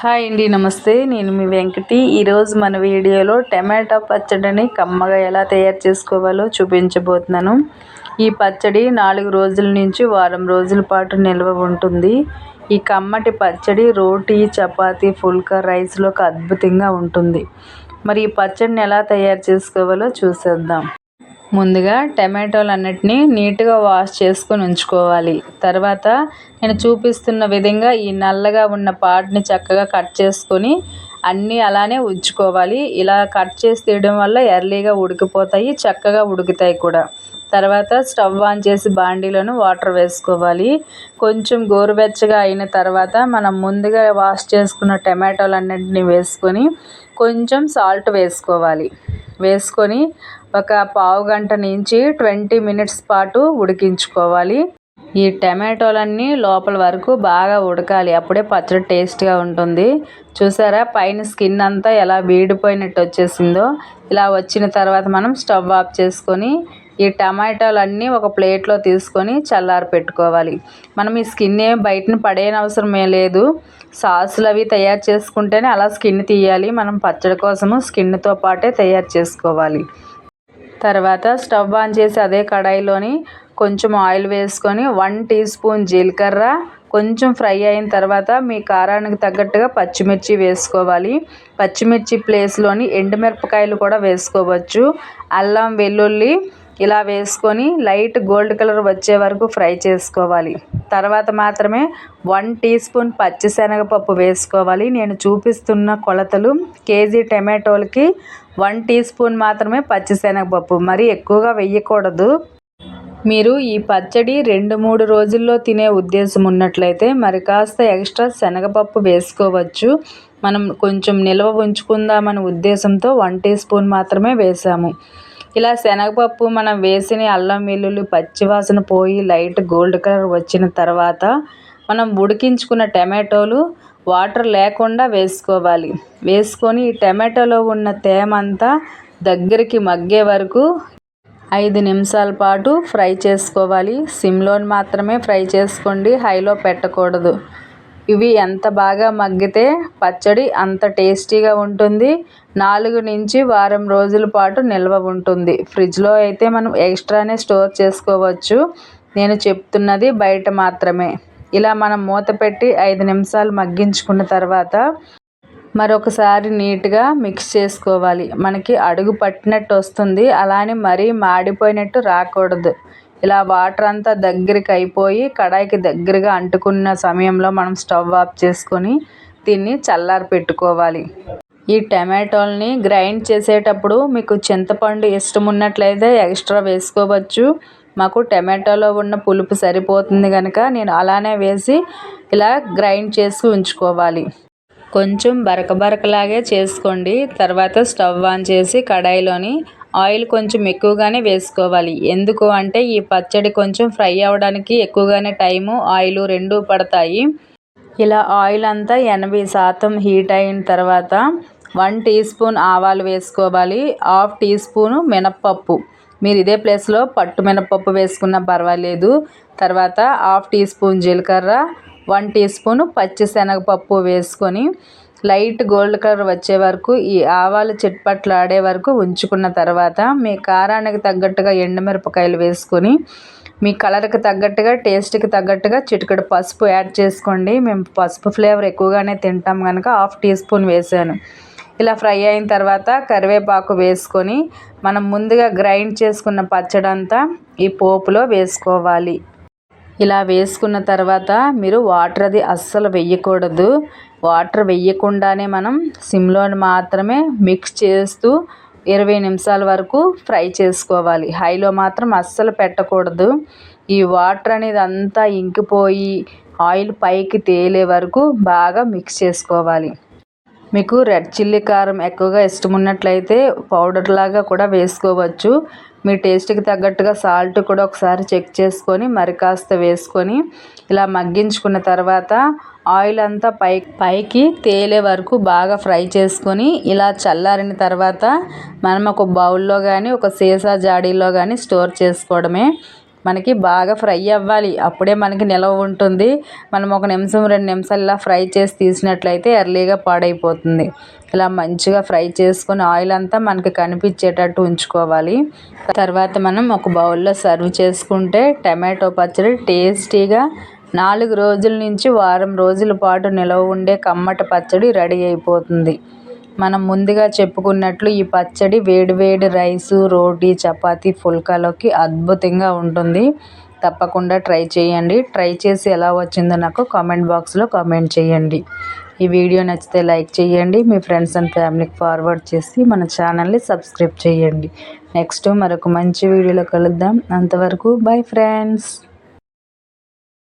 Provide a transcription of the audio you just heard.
Hi అండి, నమస్తే. నేను మీ వెంకటి. ఈరోజు మన వీడియోలో టమాటా పచ్చడిని కమ్మగా ఎలా తయారు చేసుకోవాలో చూపించబోతున్నాను. ఈ పచ్చడి 4 రోజుల నుంచి వారం రోజుల పాటు నిల్వ ఉంటుంది. ఈ కమ్మటి పచ్చడి రోటీ, చపాతీ, ఫుల్కా రైస్లోకి అద్భుతంగా ఉంటుంది. మరి ఈ పచ్చడిని ఎలా తయారు చేసుకోవాలో చూసేద్దాం. ముందుగా టమాటోలన్నిటినీ నీట్గా వాష్ చేసుకొని ఉంచుకోవాలి. తర్వాత నేను చూపిస్తున్న విధంగా ఈ నల్లగా ఉన్న పార్ట్ని చక్కగా కట్ చేసుకొని అన్నీ అలానే ఉంచుకోవాలి. ఇలా కట్ చేసి తీయడం వల్ల ఎర్లీగా ఉడికిపోతాయి, చక్కగా ఉడుకుతాయి కూడా. తర్వాత స్టవ్ ఆన్ చేసి బాండీలోను వాటర్ వేసుకోవాలి. కొంచెం గోరువెచ్చగా అయిన తర్వాత మనం ముందుగా వాష్ చేసుకున్న టమాటోలన్నింటినీ వేసుకొని కొంచెం సాల్ట్ వేసుకొని ఒక పావు గంట నుంచి 20 మినిట్స్ పాటు ఉడికించుకోవాలి. ఈ టమాటోలన్నీ లోపల వరకు బాగా ఉడకాలి, అప్పుడే పచ్చడి టేస్ట్గా ఉంటుంది. చూసారా, పైన స్కిన్ అంతా ఎలా వీడిపోయినట్టు వచ్చేసిందో. ఇలా వచ్చిన తర్వాత మనం స్టవ్ ఆఫ్ చేసుకొని ఈ టమాటాలన్నీ ఒక ప్లేట్లో తీసుకొని చల్లారి పెట్టుకోవాలి. మనం ఈ స్కిన్ ఏం బయటను పడేయనవసరమే లేదు. సాసులు అవి తయారు చేసుకుంటేనే అలా స్కిన్ తీయాలి. మనం పచ్చడి కోసము స్కిన్తో పాటే తయారు చేసుకోవాలి. తర్వాత స్టవ్ ఆన్ చేసి అదే కడాయిలోని కొంచెం ఆయిల్ వేసుకొని 1 టీ స్పూన్ జీలకర్ర కొంచెం ఫ్రై అయిన తర్వాత మీ కారానికి తగ్గట్టుగా పచ్చిమిర్చి వేసుకోవాలి. పచ్చిమిర్చి ప్లేస్లోని ఎండుమిరపకాయలు కూడా వేసుకోవచ్చు. అల్లం, వెల్లుల్లి ఇలా వేసుకొని లైట్ గోల్డ్ కలర్ వచ్చే వరకు ఫ్రై చేసుకోవాలి. తర్వాత మాత్రమే 1 టీ స్పూన్ పచ్చిశనగపప్పు వేసుకోవాలి. నేను చూపిస్తున్న కొలతలు కేజీ టమాటోలకి 1 టీ స్పూన్ మాత్రమే పచ్చిశనగపప్పు, మరీ ఎక్కువగా వేయకూడదు. మీరు ఈ పచ్చడి 2-3 రోజుల్లో తినే ఉద్దేశం ఉన్నట్లయితే మరి కాస్త ఎక్స్ట్రా శనగపప్పు వేసుకోవచ్చు. మనం కొంచెం నిల్వ ఉంచుకుందామనే ఉద్దేశంతో 1 టీ స్పూన్ మాత్రమే వేసాము. ఇలా శనగపప్పు మనం వేసిన అల్లం, వెల్లుల్లి పచ్చివాసన పోయి లైట్ గోల్డ్ కలర్ వచ్చిన తర్వాత మనం ఉడికించుకున్న టమాటోలు వాటర్ లేకుండా వేసుకోవాలి. వేసుకొని ఈ టమాటోలో ఉన్న తేమంతా దగ్గరికి మగ్గే వరకు 5 నిమిషాల పాటు ఫ్రై చేసుకోవాలి. సిమ్లో మాత్రమే ఫ్రై చేసుకోండి, హైలో పెట్టకూడదు. ఇవి ఎంత బాగా మగ్గితే పచ్చడి అంత టేస్టీగా ఉంటుంది. 4 నుంచి వారం రోజుల పాటు నిల్వ ఉంటుంది. ఫ్రిడ్జ్లో అయితే మనం ఎక్స్ట్రానే స్టోర్ చేసుకోవచ్చు. నేను చెప్తున్నది బయట మాత్రమే. ఇలా మనం మూత పెట్టి 5 నిమిషాలు మగ్గించుకున్న తర్వాత మరొకసారి నీట్గా మిక్స్ చేసుకోవాలి. మనకి అడుగు పట్టినట్టు వస్తుంది, అలానే మరీ మాడిపోయినట్టు రాకూడదు. ఇలా వాటర్ అంతా దగ్గరికి అయిపోయి కడాయికి దగ్గరగా అంటుకున్న సమయంలో మనం స్టవ్ ఆఫ్ చేసుకొని దీన్ని చల్లారి పెట్టుకోవాలి. ఈ టమాటోల్ని గ్రైండ్ చేసేటప్పుడు మీకు చింతపండు ఇష్టం ఉన్నట్లయితే ఎక్స్ట్రా వేసుకోవచ్చు. మాకు టమాటోలో ఉన్న పులుపు సరిపోతుంది కనుక నేను అలానే వేసి ఇలా గ్రైండ్ చేసి ఉంచుకోవాలి. కొంచెం బరకలాగే చేసుకోండి. తర్వాత స్టవ్ ఆన్ చేసి కడాయిలోని ఆయిల్ కొంచెం ఎక్కువగానే వేసుకోవాలి. ఎందుకు అంటే ఈ పచ్చడి కొంచెం ఫ్రై అవ్వడానికి ఎక్కువగానే టైము, ఆయిల్ 2 పడతాయి. ఇలా ఆయిల్ అంతా 80% హీట్ అయిన తర్వాత 1 టీ స్పూన్ ఆవాలు వేసుకోవాలి. 1/2 టీ స్పూను మినప్పప్పు, మీరు ఇదే ప్లేస్లో పట్టు మినప్పప్పు వేసుకున్నా పర్వాలేదు. తర్వాత 1/2 టీ స్పూన్ జీలకర్ర, 1 టీ స్పూను పచ్చిశనగపప్పు వేసుకొని లైట్ గోల్డ్ కలర్ వచ్చే వరకు ఈ ఆవాలు చిట్పట్లాడే వరకు ఉంచుకున్న తర్వాత మీ కారానికి తగ్గట్టుగా ఎండుమిరపకాయలు వేసుకొని మీ కలర్కి తగ్గట్టుగా టేస్ట్కి తగ్గట్టుగా చిటికెడు పసుపు యాడ్ చేసుకోండి. మేము పసుపు ఫ్లేవర్ ఎక్కువగానే తింటాం కనుక 1/2 టీ స్పూన్ వేసాను. ఇలా ఫ్రై అయిన తర్వాత కరివేపాకు వేసుకొని మనం ముందుగా గ్రైండ్ చేసుకున్న పచ్చడంతా ఈ పోపులో వేసుకోవాలి. ఇలా వేసుకున్న తర్వాత మీరు వాటర్ అది అస్సలు వేయకూడదు. వాటర్ వేయకుండానే మనం సిమ్లో మాత్రమే మిక్స్ చేస్తూ 20 నిమిషాల వరకు ఫ్రై చేసుకోవాలి. హైలో మాత్రం అస్సలు పెట్టకూడదు. ఈ వాటర్ అనేది అంతా ఇంకిపోయి ఆయిల్ పైకి తేలే వరకు బాగా మిక్స్ చేసుకోవాలి. మీకు రెడ్ చిల్లీ కారం ఎక్కువగా ఇష్టం ఉన్నట్లయితే పౌడర్ లాగా కూడా వేసుకోవచ్చు. మీ టేస్ట్కి తగ్గట్టుగా సాల్ట్ కూడా ఒకసారి చెక్ చేసుకొని మరి కాస్త వేసుకొని ఇలా మగ్గించుకున్న తర్వాత ఆయిల్ అంతా పైకి తేలే వరకు బాగా ఫ్రై చేసుకొని ఇలా చల్లారిన తర్వాత మనం ఒక బౌల్లో కానీ ఒక సీసా జాడీలో కానీ స్టోర్ చేసుకోవడమే. మనకి బాగా ఫ్రై అవ్వాలి, అప్పుడే మనకి నిలవ ఉంటుంది. మనం 1 నిమిషం 2 నిమిషాలు ఇలా ఫ్రై చేసి తీసినట్లయితే ఎర్లీగా పాడైపోతుంది. ఇలా మంచిగా ఫ్రై చేసుకొని ఆయిల్ అంతా మనకి కనిపించేటట్టు ఉంచుకోవాలి. తర్వాత మనం ఒక బౌల్లో సర్వ్ చేసుకుంటే టమాటో పచ్చడి టేస్టీగా 4 రోజుల నుంచి వారం రోజుల పాటు నిలవ ఉండే కమ్మటి పచ్చడి రెడీ అయిపోతుంది. మనం ముందుగా చెప్పుకున్నట్లు ఈ పచ్చడి వేడి వేడి రైసు, రోటీ, చపాతీ, ఫుల్కాలోకి అద్భుతంగా ఉంటుంది. తప్పకుండా ట్రై చేయండి. ట్రై చేసి ఎలా వచ్చిందో నాకు కామెంట్ బాక్స్లో కామెంట్ చేయండి. ఈ వీడియో నచ్చితే లైక్ చేయండి. మీ ఫ్రెండ్స్ అండ్ ఫ్యామిలీకి ఫార్వర్డ్ చేసి మన ఛానల్ని సబ్స్క్రైబ్ చేయండి. నెక్స్ట్ మరొక మంచి వీడియోలో కలుద్దాం. అంతవరకు బై ఫ్రెండ్స్.